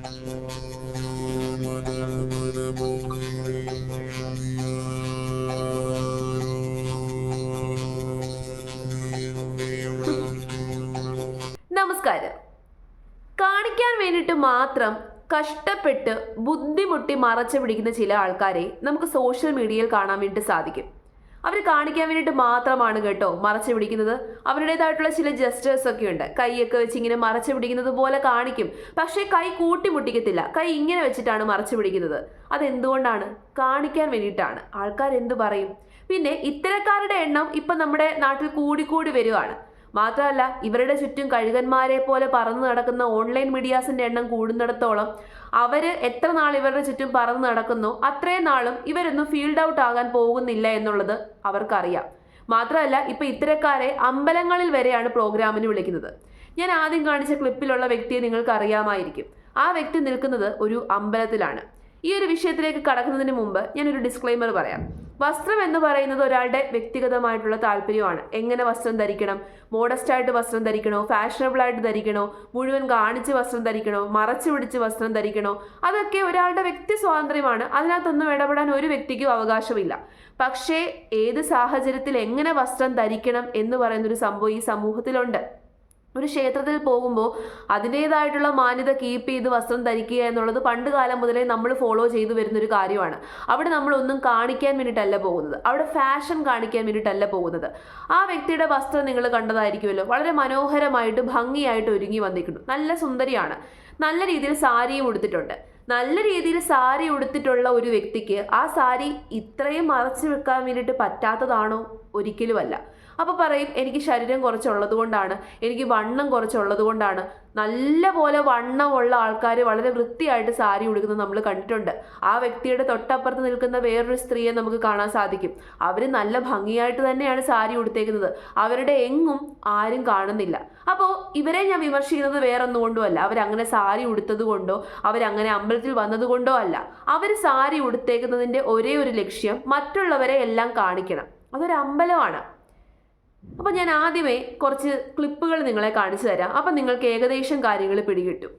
നമസ്കാരം. കാണിക്കാൻ വേണ്ടിയിട്ട് മാത്രം കഷ്ടപ്പെട്ട് ബുദ്ധിമുട്ടി മറച്ചു പിടിക്കുന്ന ചില ആൾക്കാരെ നമുക്ക് സോഷ്യൽ മീഡിയയിൽ കാണാൻ വേണ്ടി സാധിക്കും. അവർ കാണിക്കാൻ വേണ്ടിയിട്ട് മാത്രമാണ് കേട്ടോ മറച്ചു പിടിക്കുന്നത്. അവരുടേതായിട്ടുള്ള ചില ജസ്റ്റേഴ്സ് ഒക്കെ ഉണ്ട്. കൈയൊക്കെ വെച്ച് ഇങ്ങനെ മറച്ചു പിടിക്കുന്നത് പോലെ കാണിക്കും, പക്ഷേ കൈ കൂട്ടിമുട്ടിക്കത്തില്ല. കൈ ഇങ്ങനെ വെച്ചിട്ടാണ് മറച്ചു പിടിക്കുന്നത്. അതെന്തുകൊണ്ടാണ്? കാണിക്കാൻ വേണ്ടിയിട്ടാണ്. ആൾക്കാർ എന്തു പറയും? പിന്നെ ഇത്തരക്കാരുടെ എണ്ണം ഇപ്പം നമ്മുടെ നാട്ടിൽ കൂടിക്കൂടി വരികയാണ്. മാത്രമല്ല, ഇവരുടെ ചുറ്റും കഴുകന്മാരെ പോലെ പറന്നു നടക്കുന്ന ഓൺലൈൻ മീഡിയാസിന്റെ എണ്ണം കൂടുന്നിടത്തോളം അവര് എത്ര നാൾ ഇവരുടെ ചുറ്റും പറന്നു നടക്കുന്നോ അത്രയും നാളും ഇവരൊന്നും ഫീൽഡ് ഔട്ട് ആകാൻ പോകുന്നില്ല എന്നുള്ളത് അവർക്കറിയാം. മാത്രമല്ല, ഇപ്പൊ ഇത്തരക്കാരെ അമ്പലങ്ങളിൽ വരെയാണ് പ്രോഗ്രാമിന് വിളിക്കുന്നത്. ഞാൻ ആദ്യം കാണിച്ച ക്ലിപ്പിലുള്ള വ്യക്തിയെ നിങ്ങൾക്ക് അറിയാമായിരിക്കും. ആ വ്യക്തി നിൽക്കുന്നത് ഒരു അമ്പലത്തിലാണ്. ഈ ഒരു വിഷയത്തിലേക്ക് കടക്കുന്നതിന് മുമ്പ് ഞാനൊരു ഡിസ്ക്ലെയിമർ പറയാം. വസ്ത്രം എന്ന് പറയുന്നത് ഒരാളുടെ വ്യക്തിഗതമായിട്ടുള്ള താല്പര്യമാണ്. എങ്ങനെ വസ്ത്രം ധരിക്കണം, മോഡസ്റ്റ് ആയിട്ട് വസ്ത്രം ധരിക്കണോ, ഫാഷനബിൾ ആയിട്ട് ധരിക്കണോ, മുഴുവൻ കാണിച്ച് വസ്ത്രം ധരിക്കണോ, മറച്ചു പിടിച്ച് വസ്ത്രം ധരിക്കണോ, അതൊക്കെ ഒരാളുടെ വ്യക്തി സ്വാതന്ത്ര്യമാണ്. അതിനകത്തൊന്നും ഇടപെടാൻ ഒരു വ്യക്തിക്കും അവകാശമില്ല. പക്ഷേ ഏത് സാഹചര്യത്തിൽ എങ്ങനെ വസ്ത്രം ധരിക്കണം എന്ന് പറയുന്നൊരു സംഭവം ഈ സമൂഹത്തിലുണ്ട്. ഒരു ക്ഷേത്രത്തിൽ പോകുമ്പോൾ അതിൻ്റേതായിട്ടുള്ള മാന്യത കീപ്പ് ചെയ്ത് വസ്ത്രം ധരിക്കുക എന്നുള്ളത് പണ്ട് കാലം മുതലേ നമ്മൾ ഫോളോ ചെയ്തു വരുന്നൊരു കാര്യമാണ്. അവിടെ നമ്മളൊന്നും കാണിക്കാൻ വേണ്ടിയിട്ടല്ല പോകുന്നത്, അവിടെ ഫാഷൻ കാണിക്കാൻ വേണ്ടിയിട്ടല്ല പോകുന്നത്. ആ വ്യക്തിയുടെ വസ്ത്രം നിങ്ങൾ കണ്ടതായിരിക്കുമല്ലോ, വളരെ മനോഹരമായിട്ട് ഭംഗിയായിട്ട് ഒരുങ്ങി വന്നിരിക്കുന്നു. നല്ല സുന്ദരിയാണ്. നല്ല രീതിയിൽ സാരിയും ഉടുത്തിട്ടുണ്ട്. നല്ല രീതിയിൽ സാരി ഉടുത്തിട്ടുള്ള ഒരു വ്യക്തിക്ക് ആ സാരി ഇത്രയും മറച്ചു വെക്കാൻ വേണ്ടിയിട്ട് പറ്റാത്തതാണോ? ഒരിക്കലുമല്ല. അപ്പോൾ പറയും, എനിക്ക് ശരീരം കുറച്ചുള്ളത് കൊണ്ടാണ്, എനിക്ക് വണ്ണം കുറച്ചുള്ളത് കൊണ്ടാണ്. നല്ല പോലെ വണ്ണമുള്ള ആൾക്കാർ വളരെ വൃത്തിയായിട്ട് സാരി ഉടുക്കുന്നത് നമ്മൾ കണ്ടിട്ടുണ്ട്. ആ വ്യക്തിയുടെ തൊട്ടപ്പുറത്ത് നിൽക്കുന്ന വേറൊരു സ്ത്രീയെ നമുക്ക് കാണാൻ സാധിക്കും. അവർ നല്ല ഭംഗിയായിട്ട് തന്നെയാണ് സാരി ഉടുത്തേക്കുന്നത്. അവരുടെ എങ്ങും ആരും കാണുന്നില്ല. അപ്പോൾ ഇവരെ ഞാൻ വിമർശിക്കുന്നത് വേറൊന്നുകൊണ്ടുമല്ല. അവരങ്ങനെ സാരി ഉടുത്തത് കൊണ്ടോ അവരങ്ങനെ അമ്പലത്തിൽ വന്നതുകൊണ്ടോ അല്ല. അവർ സാരി ഉടുത്തേക്കുന്നതിൻ്റെ ഒരേ ഒരു ലക്ഷ്യം മറ്റുള്ളവരെ എല്ലാം കാണിക്കണം. അതൊരു അമ്പലമാണ്. അപ്പോൾ ഞാൻ ആദ്യമേ കുറച്ച് ക്ലിപ്പുകൾ നിങ്ങളെ കാണിച്ചു തരാം. അപ്പം നിങ്ങൾക്ക് ഏകദേശം കാര്യങ്ങൾ പിടികിട്ടും.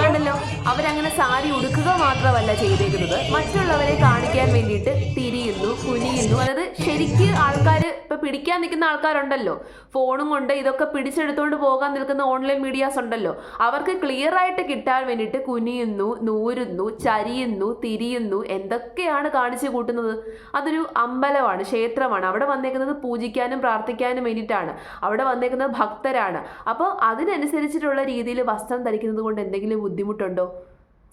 കണ്ടല്ലോ, അവരങ്ങനെ സാരി ഉടുക്കുക മാത്രമല്ല ചെയ്തേക്കുന്നത്, മറ്റുള്ളവരെ കാണിക്കാൻ വേണ്ടിയിട്ട് തിരിയുന്നു, കുനിയുന്നു. അതായത് ശരിക്ക് ആൾക്കാർ ഇപ്പൊ പിടിക്കാൻ നിൽക്കുന്ന ആൾക്കാരുണ്ടല്ലോ, ഫോണും കൊണ്ട് ഇതൊക്കെ പിടിച്ചെടുത്തുകൊണ്ട് പോകാൻ നിൽക്കുന്ന ഓൺലൈൻ മീഡിയാസ് ഉണ്ടല്ലോ, അവർക്ക് ക്ലിയർ ആയിട്ട് കിട്ടാൻ വേണ്ടിയിട്ട് കുനിയുന്നു, നൂരുന്നു, ചരിയുന്നു, തിരിയുന്നു, എന്തൊക്കെയാണ് കാണിച്ചു കൂട്ടുന്നത്. അതൊരു അമ്പലമാണ്, ക്ഷേത്രമാണ്. അവിടെ വന്നേക്കുന്നത് പൂജിക്കാനും പ്രാർത്ഥിക്കാനും വേണ്ടിയിട്ടാണ്. അവിടെ വന്നേക്കുന്നത് ഭക്തരാണ്. അപ്പോൾ അതിനനുസരിച്ചിട്ടുള്ള രീതിയിൽ വസ്ത്രം ധരിക്കുന്നത് കൊണ്ട് എന്തെങ്കിലും ബുദ്ധിമുട്ടുണ്ടോ?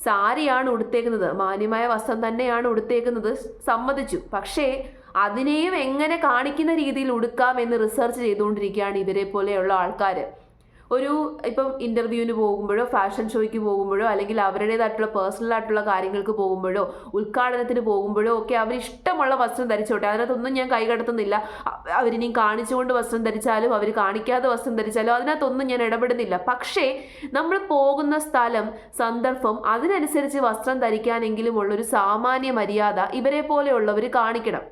സാരിയാണ് ഉടുത്തേക്കുന്നത്, മാന്യമായ വസ്ത്രം തന്നെയാണ് ഉടുത്തേക്കുന്നത്, സമ്മതിച്ചു. പക്ഷേ അതിനെയും എങ്ങനെ കാണിക്കുന്ന രീതിയിൽ ഉടുക്കാം എന്ന് റിസർച്ച് ചെയ്തുകൊണ്ടിരിക്കുകയാണ് ഇവരെ പോലെയുള്ള ആൾക്കാർ. ഒരു ഇപ്പം ഇൻ്റർവ്യൂവിന് പോകുമ്പോഴോ ഫാഷൻ ഷോയ്ക്ക് പോകുമ്പോഴോ അല്ലെങ്കിൽ അവരുടേതായിട്ടുള്ള പേഴ്സണലായിട്ടുള്ള കാര്യങ്ങൾക്ക് പോകുമ്പോഴോ ഉദ്ഘാടനത്തിന് പോകുമ്പോഴോ ഒക്കെ അവർ ഇഷ്ടമുള്ള വസ്ത്രം ധരിച്ചോട്ടെ, അതിനകത്തൊന്നും ഞാൻ കൈകടത്തുന്നില്ല. അവരിനി കാണിച്ചുകൊണ്ട് വസ്ത്രം ധരിച്ചാലും അവർ കാണിക്കാതെ വസ്ത്രം ധരിച്ചാലും അതിനകത്തൊന്നും ഞാൻ ഇടപെടുന്നില്ല. പക്ഷേ നമ്മൾ പോകുന്ന സ്ഥലം, സന്ദർഭം, അതിനനുസരിച്ച് വസ്ത്രം ധരിക്കാനെങ്കിലും ഉള്ളൊരു സാമാന്യ മര്യാദ ഇവരെ പോലെയുള്ളവർ കാണിക്കണം.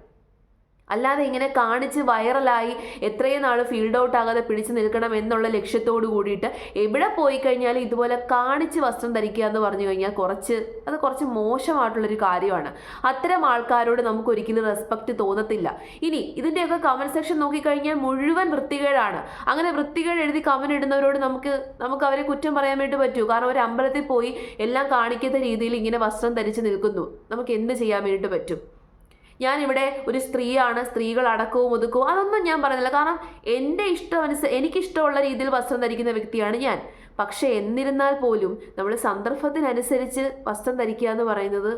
അല്ലാതെ ഇങ്ങനെ കാണിച്ച് വൈറലായി എത്രയും നാൾ ഫീൽഡ് ഔട്ട് ആകാതെ പിടിച്ചു നിൽക്കണം എന്നുള്ള ലക്ഷ്യത്തോട് കൂടിയിട്ട് എവിടെ പോയി കഴിഞ്ഞാലും ഇതുപോലെ കാണിച്ച് വസ്ത്രം ധരിക്കുക എന്ന് പറഞ്ഞു കഴിഞ്ഞാൽ കുറച്ച് മോശമായിട്ടുള്ളൊരു കാര്യമാണ്. അത്തരം ആൾക്കാരോട് നമുക്ക് ഒരിക്കലും റെസ്പെക്റ്റ് തോന്നത്തില്ല. ഇനി ഇതിൻ്റെയൊക്കെ കമൻറ്റ് സെക്ഷൻ നോക്കിക്കഴിഞ്ഞാൽ മുഴുവൻ വൃത്തികേടാണ്. അങ്ങനെ വൃത്തികേട് എഴുതി കമൻറ്റ് ഇടുന്നവരോട് നമുക്ക് അവരെ കുറ്റം പറയാൻ വേണ്ടി പറ്റൂ. കാരണം ഒരു അമ്പലത്തിൽ പോയി എല്ലാം കാണിക്കുന്ന രീതിയിൽ ഇങ്ങനെ വസ്ത്രം ധരിച്ച് നിൽക്കുന്നു, നമുക്ക് എന്ത് ചെയ്യാൻ വേണ്ടിയിട്ട് പറ്റും? ഞാനിവിടെ ഒരു സ്ത്രീയാണ്, സ്ത്രീകൾ അടക്കവും ഒതുക്കവും അതൊന്നും ഞാൻ പറയുന്നില്ല. കാരണം എൻ്റെ എനിക്കിഷ്ടമുള്ള രീതിയിൽ വസ്ത്രം ധരിക്കുന്ന വ്യക്തിയാണ് ഞാൻ. പക്ഷേ എന്നിരുന്നാൽ പോലും നമ്മൾ സന്ദർഭത്തിനനുസരിച്ച് വസ്ത്രം ധരിക്കുക എന്ന് പറയുന്നത്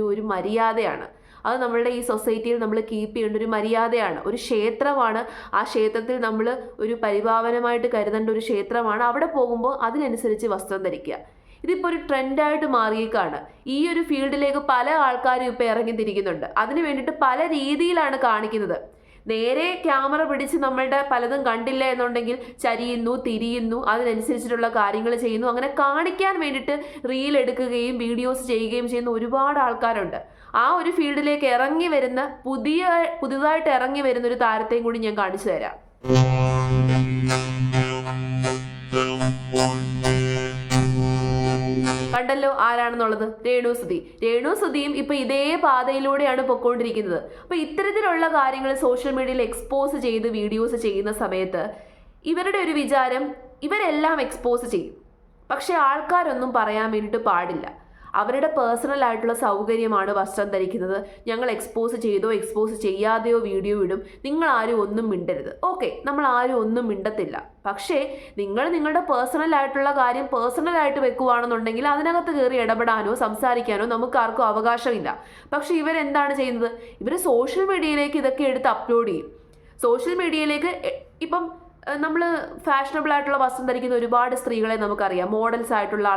ഒരു മര്യാദയാണ്. അത് നമ്മളുടെ ഈ സൊസൈറ്റിയിൽ നമ്മൾ കീപ്പ് ചെയ്യേണ്ട ഒരു മര്യാദയാണ്. ഒരു ക്ഷേത്രമാണ്, ആ ക്ഷേത്രത്തിൽ നമ്മൾ ഒരു പരിപാവനമായിട്ട് കരുതേണ്ട ഒരു ക്ഷേത്രമാണ്. അവിടെ പോകുമ്പോൾ അതിനനുസരിച്ച് വസ്ത്രം ധരിക്കുക. ഇതിപ്പോൾ ഒരു ട്രെൻഡായിട്ട് മാറിയേക്കാണ്. ഈ ഒരു ഫീൽഡിലേക്ക് പല ആൾക്കാരും ഇപ്പോൾ ഇറങ്ങിത്തിരിക്കുന്നുണ്ട്. അതിന് വേണ്ടിയിട്ട് പല രീതിയിലാണ് കാണിക്കുന്നത്. നേരെ ക്യാമറ പിടിച്ച് നമ്മളുടെ പലതും കണ്ടില്ല എന്നുണ്ടെങ്കിൽ ചരിയുന്നു, തിരിയുന്നു, അതിനനുസരിച്ചിട്ടുള്ള കാര്യങ്ങൾ ചെയ്യുന്നു. അങ്ങനെ കാണിക്കാൻ വേണ്ടിയിട്ട് റീൽ എടുക്കുകയും വീഡിയോസ് ചെയ്യുകയും ചെയ്യുന്ന ഒരുപാട് ആൾക്കാരുണ്ട്. ആ ഒരു ഫീൽഡിലേക്ക് പുതുതായിട്ട് ഇറങ്ങി വരുന്ന ഒരു താരത്തെയും കൂടി ഞാൻ കാണിച്ചു തരാം. കണ്ടല്ലോ ആരാണെന്നുള്ളത്? രേണുസുധിയും ഇപ്പൊ ഇതേ പാതയിലൂടെയാണ് പൊക്കോണ്ടിരിക്കുന്നത്. അപ്പൊ ഇത്തരത്തിലുള്ള കാര്യങ്ങൾ സോഷ്യൽ മീഡിയയിൽ എക്സ്പോസ് ചെയ്ത് വീഡിയോസ് ചെയ്യുന്ന സമയത്ത് ഇവരുടെ ഒരു വിചാരം, ഇവരെല്ലാം എക്സ്പോസ് ചെയ്യും, പക്ഷെ ആൾക്കാരൊന്നും പറയാൻ വേണ്ടിയിട്ട് പാടില്ല. അവരുടെ പേഴ്സണൽ ആയിട്ടുള്ള സൗകര്യമാണ് വസ്ത്രം ധരിക്കുന്നത്. ഞങ്ങൾ എക്സ്പോസ് ചെയ്തോ എക്സ്പോസ് ചെയ്യാതെയോ വീഡിയോ ഇടും, നിങ്ങൾ ആരും ഒന്നും മിണ്ടരുത്. ഓക്കെ, നമ്മൾ ആരും ഒന്നും മിണ്ടത്തില്ല. പക്ഷേ നിങ്ങൾ നിങ്ങളുടെ പേഴ്സണൽ ആയിട്ടുള്ള കാര്യം പേഴ്സണലായിട്ട് വെക്കുകയാണെന്നുണ്ടെങ്കിൽ അതിനകത്ത് കയറി ഇടപെടാനോ സംസാരിക്കാനോ നമുക്ക് ആർക്കും അവകാശമില്ല. പക്ഷെ ഇവരെന്താണ് ചെയ്യുന്നത്? ഇവർ സോഷ്യൽ മീഡിയയിലേക്ക് ഇതൊക്കെ എടുത്ത് അപ്ലോഡ് ചെയ്യും. സോഷ്യൽ മീഡിയയിലേക്ക് ഇപ്പം നമ്മൾ ഫാഷനബിൾ ആയിട്ടുള്ള വസ്ത്രം ധരിക്കുന്ന ഒരുപാട് സ്ത്രീകളെ നമുക്കറിയാം. മോഡൽസ് ആയിട്ടുള്ള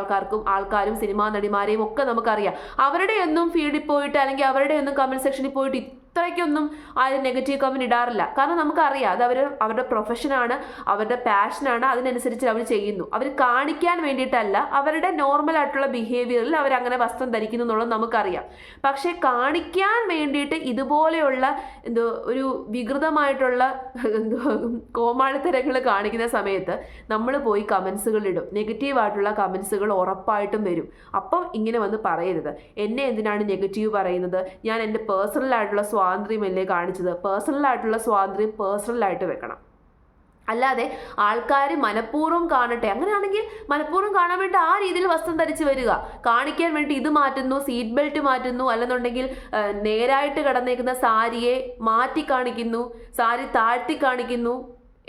ആൾക്കാരും സിനിമാ നടിമാരെയും ഒക്കെ നമുക്കറിയാം. അവരുടെ ഒന്നും ഫീൽഡിൽ പോയിട്ട് അല്ലെങ്കിൽ അവരുടെ ഒന്നും കമന്റ് സെക്ഷനിൽ പോയിട്ട് ഇത്രയ്ക്കൊന്നും ആരും നെഗറ്റീവ് കമന്റ് ഇടാറില്ല. കാരണം നമുക്കറിയാം അത് അവരുടെ പ്രൊഫഷനാണ്, അവരുടെ പാഷനാണ്, അതിനനുസരിച്ച് അവർ ചെയ്യുന്നു. അവർ കാണിക്കാൻ വേണ്ടിയിട്ടല്ല, അവരുടെ നോർമൽ ആയിട്ടുള്ള ബിഹേവിയറിൽ അവരങ്ങനെ വസ്ത്രം ധരിക്കുന്നു എന്നുള്ളത് നമുക്കറിയാം. പക്ഷേ കാണിക്കാൻ വേണ്ടിയിട്ട് ഇതുപോലെയുള്ള ഒരു വികൃതമായിട്ടുള്ള കോമാളിത്തരങ്ങൾ കാണിക്കുന്ന സമയത്ത് നമ്മൾ പോയി കമൻസുകൾ ഇടും. നെഗറ്റീവായിട്ടുള്ള കമൻസുകൾ ഉറപ്പായിട്ടും വരും. അപ്പം ഇങ്ങനെ വന്ന് പറയരുത്, എന്നെ എന്തിനാണ് നെഗറ്റീവ് പറയുന്നത്, ഞാൻ എൻ്റെ പേഴ്സണലായിട്ടുള്ള സ്വാതന്ത്ര്യമല്ലേ കാണിച്ചത്. പേഴ്സണലായിട്ടുള്ള സ്വാതന്ത്ര്യം പേഴ്സണലായിട്ട് വെക്കണം. അല്ലാതെ ആൾക്കാർ മനഃപൂർവ്വം കാണട്ടെ, അങ്ങനെയാണെങ്കിൽ മനഃപൂർവ്വം കാണാൻ വേണ്ടി ആ രീതിയിൽ വസ്ത്രം ധരിച്ച് വരിക. കാണിക്കാൻ വേണ്ടി ഇത് മാറ്റുന്നു, സീറ്റ് ബെൽറ്റ് മാറ്റുന്നു, അല്ലെന്നുണ്ടെങ്കിൽ നേരായിട്ട് കിടന്നേക്കുന്ന സാരിയെ മാറ്റി കാണിക്കുന്നു, സാരി താഴ്ത്തി കാണിക്കുന്നു.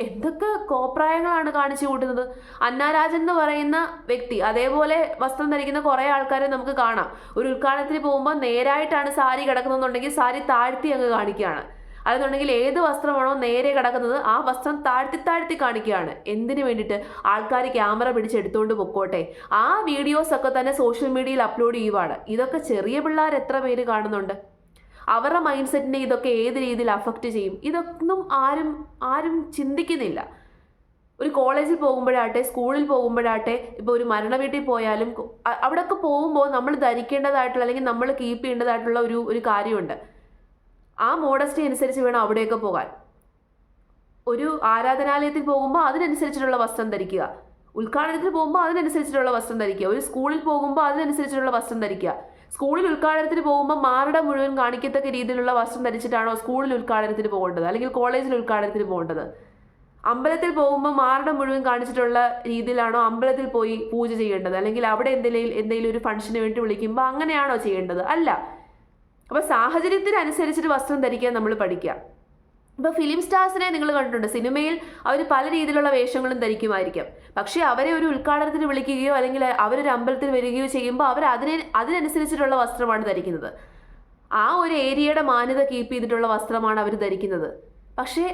എന്തൊക്കെ കോപ്രായങ്ങളാണ് കാണിച്ചു കൂട്ടുന്നത്. അന്നാരാജൻ എന്ന് പറയുന്ന വ്യക്തി അതേപോലെ വസ്ത്രം ധരിക്കുന്ന കുറേ ആൾക്കാരെ നമുക്ക് കാണാം. ഒരു ഉദ്ഘാടനത്തിന് പോകുമ്പോൾ നേരായിട്ടാണ് സാരി കിടക്കുന്നതെന്നുണ്ടെങ്കിൽ സാരി താഴ്ത്തി അങ്ങ് കാണിക്കുകയാണ്. അതെന്നുണ്ടെങ്കിൽ ഏത് വസ്ത്രമാണോ നേരെ കിടക്കുന്നത് ആ വസ്ത്രം താഴ്ത്തി കാണിക്കുകയാണ്. എന്തിനു വേണ്ടിയിട്ട്? ആൾക്കാർ ക്യാമറ പിടിച്ചെടുത്തുകൊണ്ട് പൊക്കോട്ടെ. ആ വീഡിയോസ് ഒക്കെ തന്നെ സോഷ്യൽ മീഡിയയിൽ അപ്ലോഡ് ചെയ്യുവാണ്. ഇതൊക്കെ ചെറിയ പിള്ളേർ എത്ര പേര് കാണുന്നുണ്ട്? അവരുടെ മൈൻഡ് സെറ്റിനെ ഇതൊക്കെ ഏത് രീതിയിൽ അഫക്റ്റ് ചെയ്യും? ഇതൊന്നും ആരും ചിന്തിക്കുന്നില്ല. ഒരു കോളേജിൽ പോകുമ്പോഴാട്ടെ, സ്കൂളിൽ പോകുമ്പോഴാട്ടെ, ഇപ്പോൾ ഒരു മരണ വീട്ടിൽ പോയാലും അവിടെയൊക്കെ പോകുമ്പോൾ നമ്മൾ ധരിക്കേണ്ടതായിട്ടുള്ള അല്ലെങ്കിൽ നമ്മൾ കീപ്പ് ചെയ്യേണ്ടതായിട്ടുള്ള ഒരു കാര്യമുണ്ട്. ആ മോഡസ്റ്റി അനുസരിച്ച് വേണം അവിടെയൊക്കെ പോകാൻ. ഒരു ആരാധനാലയത്തിൽ പോകുമ്പോൾ അതിനനുസരിച്ചിട്ടുള്ള വസ്ത്രം ധരിക്കുക. ഉദ്ഘാടനത്തിന് പോകുമ്പോൾ അതിനനുസരിച്ചിട്ടുള്ള വസ്ത്രം ധരിക്കുക. ഒരു സ്കൂളിൽ പോകുമ്പോൾ അതിനനുസരിച്ചിട്ടുള്ള വസ്ത്രം ധരിക്കുക. സ്കൂളിൽ ഉദ്ഘാടനത്തിന് പോകുമ്പോൾ മാറുടെ മുഴുവൻ കാണിക്കത്തക്ക രീതിയിലുള്ള വസ്ത്രം ധരിച്ചിട്ടാണോ സ്കൂളിൽ ഉദ്ഘാടനത്തിന് പോകേണ്ടത് അല്ലെങ്കിൽ കോളേജിൽ ഉദ്ഘാടനത്തിന് പോകേണ്ടത്? അമ്പലത്തിൽ പോകുമ്പോൾ മാറുടെ മുഴുവൻ കാണിച്ചിട്ടുള്ള രീതിയിലാണോ അമ്പലത്തിൽ പോയി പൂജ ചെയ്യേണ്ടത്? അല്ലെങ്കിൽ അവിടെ എന്തെങ്കിലും ഒരു ഫംഗ്ഷന് വേണ്ടി വിളിക്കുമ്പോൾ അങ്ങനെയാണോ ചെയ്യേണ്ടത്? അല്ല. അപ്പോൾ സാഹചര്യത്തിനനുസരിച്ചിട്ട് വസ്ത്രം ധരിക്കാൻ നമ്മൾ പഠിക്കുക. ഇപ്പോൾ ഫിലിം സ്റ്റാർസിനെ നിങ്ങൾ കണ്ടിട്ടുണ്ട്. സിനിമയിൽ അവർ പല രീതിയിലുള്ള വേഷങ്ങളും ധരിക്കുമായിരിക്കാം. പക്ഷേ അവരെ ഒരു ഉദ്ഘാടനത്തിന് വിളിക്കുകയോ അല്ലെങ്കിൽ അവരൊരു അമ്പലത്തിൽ വരികയോ ചെയ്യുമ്പോൾ അവർ അതിനനുസരിച്ചിട്ടുള്ള വസ്ത്രമാണ് ധരിക്കുന്നത്. ആ ഒരു ഏരിയയുടെ മാന്യത കീപ്പ് ചെയ്തിട്ടുള്ള വസ്ത്രമാണ് അവർ ധരിക്കുന്നത്. പക്ഷേ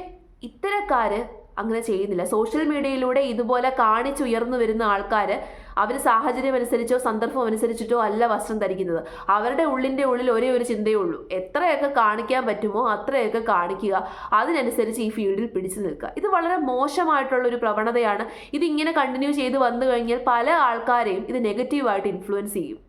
ഇത്തരക്കാർ അങ്ങനെ ചെയ്യുന്നില്ല. സോഷ്യൽ മീഡിയയിലൂടെ ഇതുപോലെ കാണിച്ചുയർന്നു വരുന്ന ആൾക്കാർ അവർ സാഹചര്യം അനുസരിച്ചോ സന്ദർഭം അനുസരിച്ചിട്ടോ അല്ല വസ്ത്രം ധരിക്കുന്നത്. അവരുടെ ഉള്ളിൽ ഒരേ ഒരു ചിന്തയേ ഉള്ളൂ, എത്രയൊക്കെ കാണിക്കാൻ പറ്റുമോ അത്രയൊക്കെ കാണിക്കുക, അതിനനുസരിച്ച് ഈ ഫീൽഡിൽ പിടിച്ചു നിൽക്കുക. ഇത് വളരെ മോശമായിട്ടുള്ളൊരു പ്രവണതയാണ്. ഇതിങ്ങനെ കണ്ടിന്യൂ ചെയ്ത് വന്നു കഴിഞ്ഞാൽ പല ആൾക്കാരെയും ഇത് നെഗറ്റീവായിട്ട് ഇൻഫ്ലുവൻസ് ചെയ്യും.